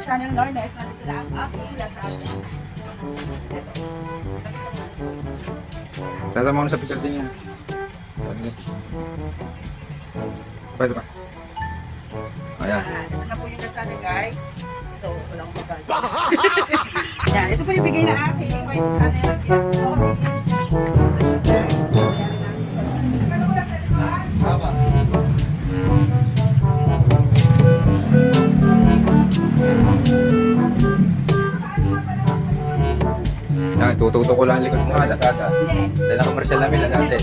channel, Lourdes. Nandito na ang aking Lazada. Sasama ko sa picture din yan. Pwede ba? Ayan. Ito na po yung Lazada, guys. So, walang magal. Yan, ito po yung bigay na aking white channel. Tama. Yan, tututo ko lang ang likod mo nga, Lazada. Dahil na commercial namin na dati.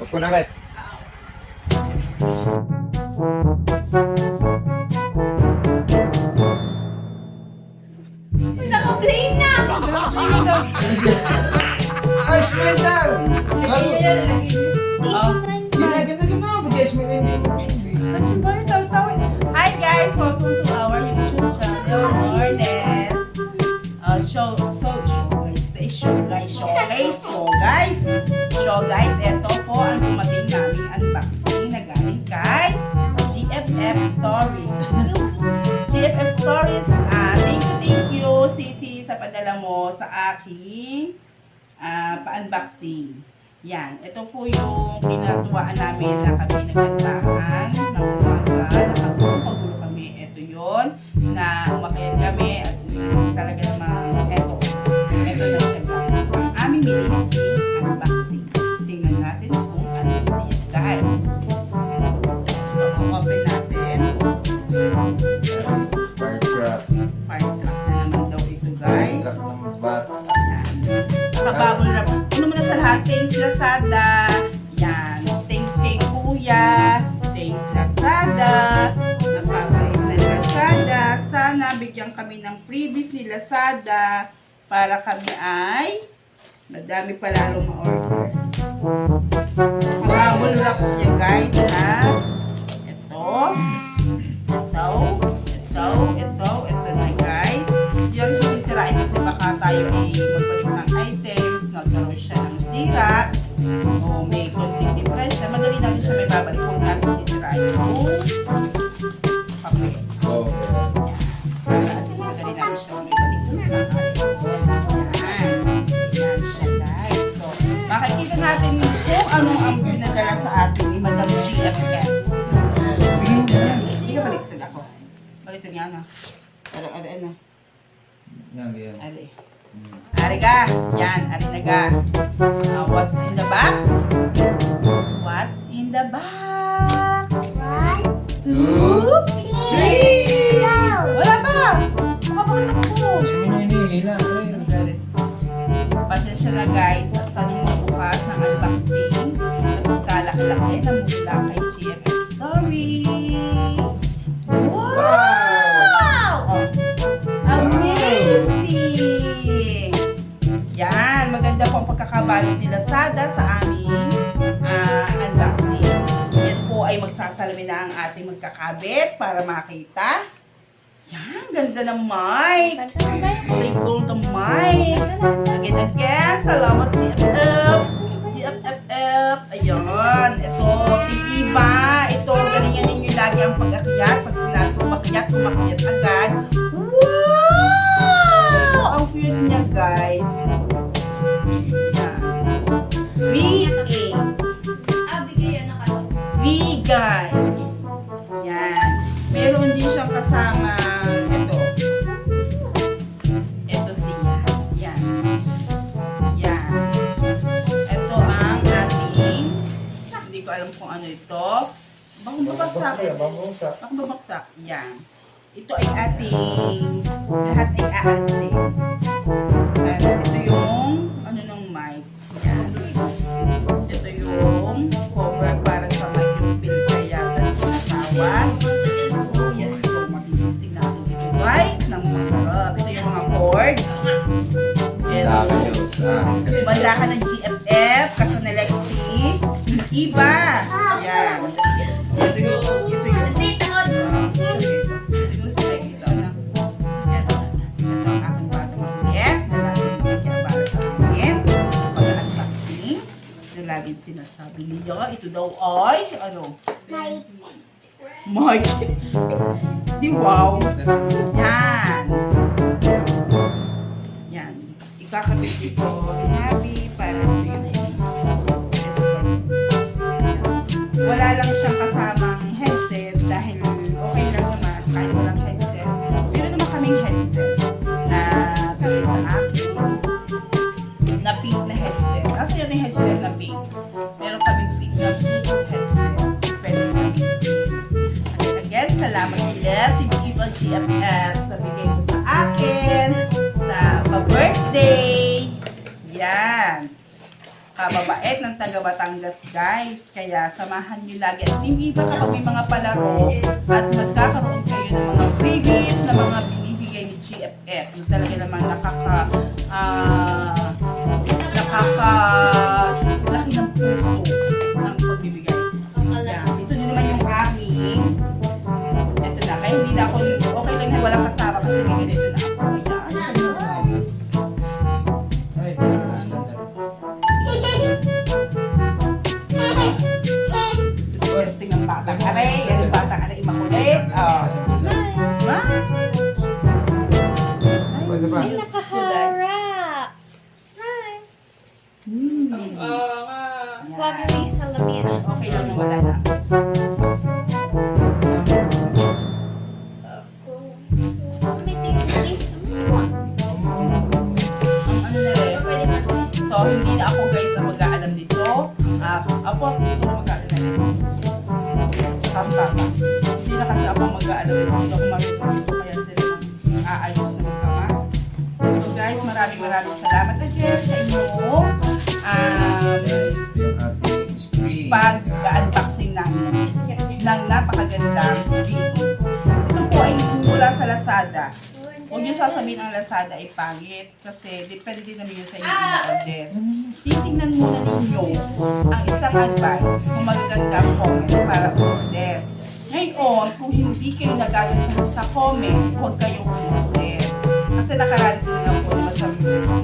Huwag ko na agad. Naka-play na! Ay, smile daw! Hi guys! Welcome to our YouTube channel, Lourdes. So guys, ito po ang dumating naming unboxing na galing kay GFF Stories. GFF Stories, thank you Sisi sa padala mo sa aking pa-unboxing. Yan, ito po yung pinatuwaan namin na kami nagkantahan ng umaga, nakagulong-pagulo kami. Ito yon na umakyat kami at talaga namang ito na siya guys. Ang aming mini unboxing. Tingnan natin kung ano siya guys. So, open natin. Firecraft. Firecraft na naman daw ito guys. Firecraft ng bata. Nakababol wrap. Ano muna sa lahat? Thanks Lazada. Yan. Thanks kay Kuya. Thanks Lazada. Napapait na Lazada. Sana bigyan kami ng freebies ni Lazada para kami ay madami pa lalong ma-order. Nakababol wrap siya guys ha. Ito na guys. Yan siya sisirain kasi baka tayo ay magbalik ng items, nagkaroon siya ng sira, o may konting diferensya, madali natin siya may babalik kung natin sisirain yung papel. Para at least madali natin siya may nga na. Ano. Yan, yan. Ali. Ari ka. Yan, ari na ka. What's in the box? What's in the box? 1, 2, 3. Wala pa. Makapagod ko. Pasensya na guys. At tanong mo bukas ng unboxing. Napagkalaki-laki na mula kay GMS Story. Wow! Amazing! Yan, maganda po ang pagkakabalot ni Lazada sa aming unboxing. Yan po ay magsasalamin na ang ating magkakabit para makita. Yan, ganda ng mic. Play gold ng mic. Again, salamat GFF. GFF. Ayun, ito, iba. Ito, ganyan ninyo lagi ang pag-akyat. Pag sinabi umakyat agad. Wow! Ang cute niya, guys. Vegan. Yan. Meron din siyang kasama ito. Ito siya. Yan. Yan. Ito ang ating, hindi ko alam kung ano ito. Bakong babaksak. Bakong babaksak. Yan. Ito ay ating, lahat ay aasin. Ito yung, ano ng mic. Yan. Ito yung cover para sa mic yung pinagkayatan ng asawa. So, matinistig natin dito guys, ng masarap. Ito yung mga cord. Banda ka ng GFF, kaso na Lexi. Iba. Yan. Ito yung laging sinasabi niya, ito daw ay, ano? Mike. Di wow. Yan. Yan. Ikakabit ito. Happy para sa iyo. Wala lang siyang kasamang headset dahil okay lang naman kahit walang headset. Meron naman kaming headset na tabi sa akin na pink na headset. Kasi yun yung headset na pink. Meron kaming pink na headset. Pwede kami. Again, salamat ulit. Team GFF sa bigay mo sa akin sa pa-birthday. Yan. Kababait ng taga Batangas guys. Kaya samahan nyo lagi. At Team Iba kapag may mga palaro at magkakaroon kayo ng mga freebies na mga binibigay ni GFF. Yung talaga naman laki ng puso ng pagbibigay. Yan. Ito din naman yung aking. Ito na. Kaya hindi na ako, okay lang na walang kasama kasi may ganito na ako. Yan. Tingnan batang aray. Yan batang aray makulit. Ay, nakaharap. Hi. Sabi mo yung salamin. Okay lang na wala na. Ano na rin? So, hindi na ako guys ang mag-aalam dito. Ako dito na mag-aalam na dito. Tsaka ang papa. Hindi na kasi ako mag-aalam dito. Hindi ako marunong dito. Kaya sila nang aayos na magkama. So guys, maraming salamat again sa inyo. Pag-unboxing namin ng napakagandang video. Ito po ay mula sa Lazada. Huwag niyo sasabihin ang Lazada ay pangit kasi depende din naman yun sa inyo in-order. Titingnan muna ninyo ang isang advice kung magaganda ang comment para order. Ngayon, kung hindi kayo nagagalit sa comment, huwag kayong order. Kasi nakarating na po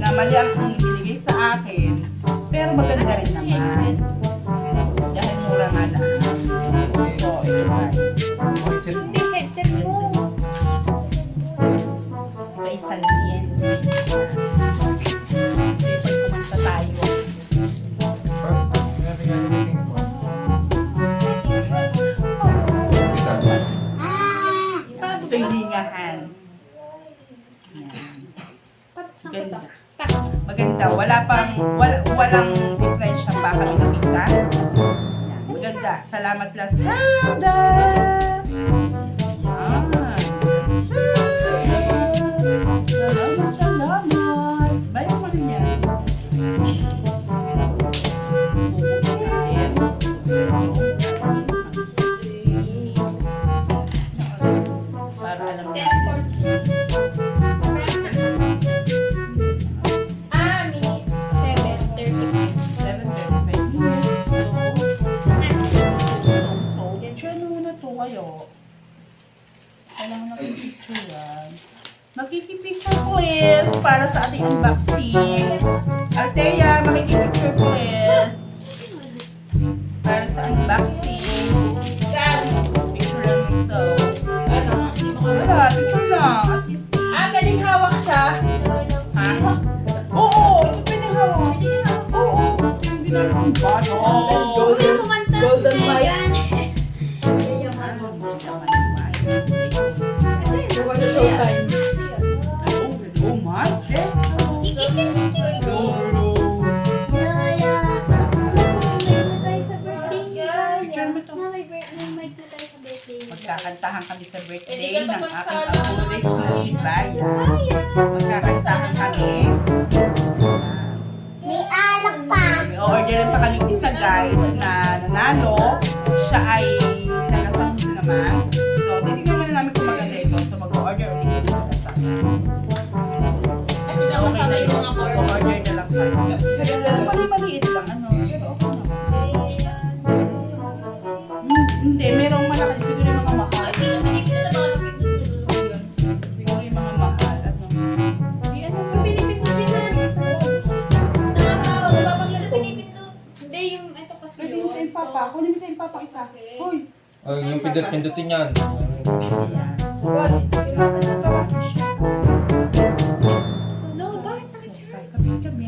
na mali ang binigay sa akin, pero maganda rin naman. Dahil mura nga lang. So, ito guys. Hindi, headset mo. Ito ay salmin. So, kumanta tayo. Ito hindi nga. walang diferensya pa kami nakita. Yan, maganda. Salamat Lazada. Yan. Salamat. Bayan mo rin yan. Para alam natin. Minutes. 7:35. 7:35 minutes. So, picture na muna to kayo. Kailangan natin picture yan. Makikipicture please para sa ating unboxing. Althea, makikipicture please. Para sa unboxing. Picture lang ito. Wala, picture lang. At least. Pwedeng hawak siya. Ha? Oo, ito pwedeng hawak. Oo. Yung ginagawa ng bata. Golden light. Magkakantahan kami sa birthday ng aking kapulit na si Baya. Magkakantahan kami. May alak pa. May orderan pa kami isa guys na nanalo. Siya ay taga-Samsung naman. So, titignan muna namin kung maganda ito. So, mag-order ulit dito sa Lazada. Okay na yun. Mag-order na lang tayo. Maliit lang. Ano? Pero okay na. Hindi, merong malaki. Siguro yung mga mahal. Siguro yung mga mahal. Ano? Hindi, ano? Pwede mo sa impapa. Kunin mo sa impapa isa. Hoy! Oh, yung pindot-pindutin yan. Ayan. So, sige na sa ito. Kami.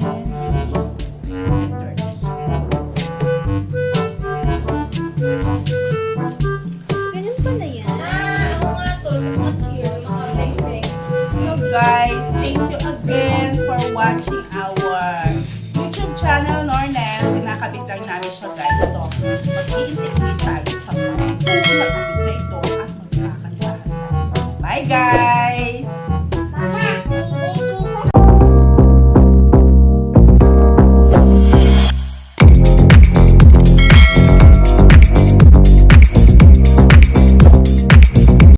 Ganun pala yan. So guys, thank you again for watching our YouTube channel, Nornes. Kinakabit lang namin siya guys. So, mag-i-integrate tayo sa mga nakabit na ito at magkakantahan tayo. Bye guys!